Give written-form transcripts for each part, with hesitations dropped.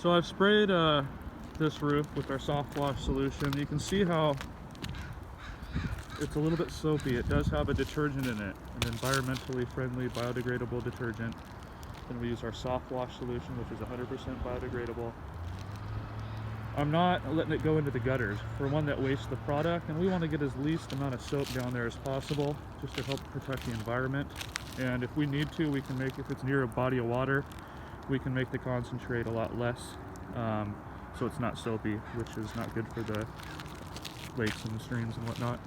So I've sprayed this roof with our soft wash solution. You can see how it's a little bit soapy. It does have a detergent in it, an environmentally friendly biodegradable detergent. Then we use our soft wash solution, which is 100% biodegradable. I'm not letting it go into the gutters. For one, that wastes the product, and we want to get as least amount of soap down there as possible, just to help protect the environment. And if we need to, we can make, if it's near a body of water, we can make the concentrate a lot less, so it's not soapy, which is not good for the lakes and the streams and whatnot.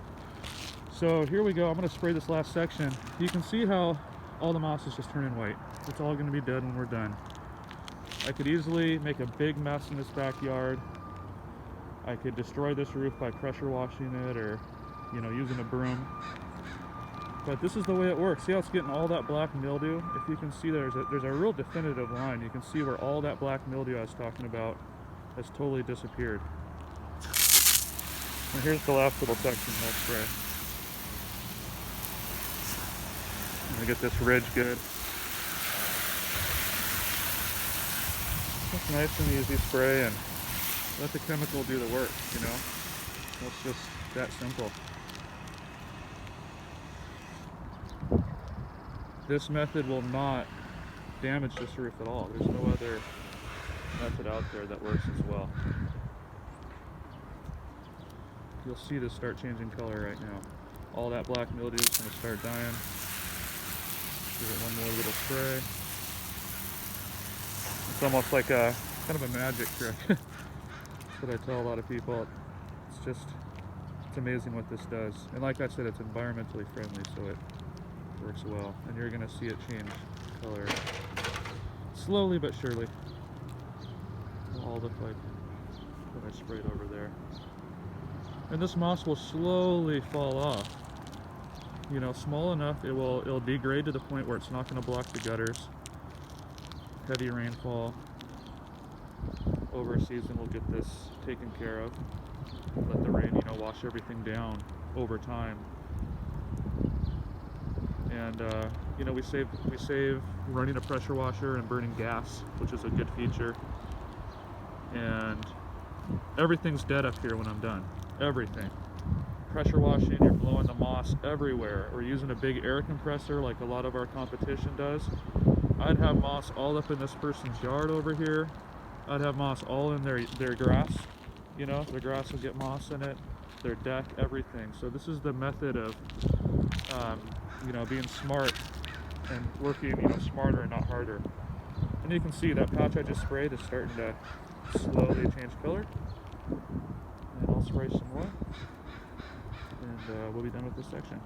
So here we go. I'm going to spray this last section. You can see how all the moss is just turning white. It's all going to be dead when we're done. I could easily make a big mess in this backyard. I could destroy this roof by pressure washing it, or using a broom. But this is the way it works. See how it's getting all that black mildew? If you can see, there's a real definitive line. You can see where all that black mildew I was talking about has totally disappeared. And here's the last little section I'll spray. I'm gonna get this ridge good. Just nice and easy spray, and let the chemical do the work, It's just that simple. This method will not damage this roof at all. There's no other method out there that works as well. You'll see this start changing color right now. All that black mildew is going to start dying. Give it one more little spray. It's almost like a kind of a magic trick. That's what I tell a lot of people. It's amazing what this does. And like I said, it's environmentally friendly, so it works well. And you're going to see it change color slowly but surely. It'll all look like what I sprayed over there. And this moss will slowly fall off. Small enough, it'll degrade to the point where it's not going to block the gutters. Heavy rainfall over a season will get this taken care of. Let the rain, wash everything down over time. And we save running a pressure washer and burning gas, which is a good feature. And everything's dead up here when I'm done. Everything. Pressure washing, you're blowing the moss everywhere. We're using a big air compressor like a lot of our competition does. I'd have moss all up in this person's yard over here. I'd have moss all in their grass. The grass will get moss in it, their deck, everything. So this is the method of being smart and working smarter and not harder. And you can see that patch I just sprayed is starting to slowly change color. And I'll spray some more, and we'll be done with this section.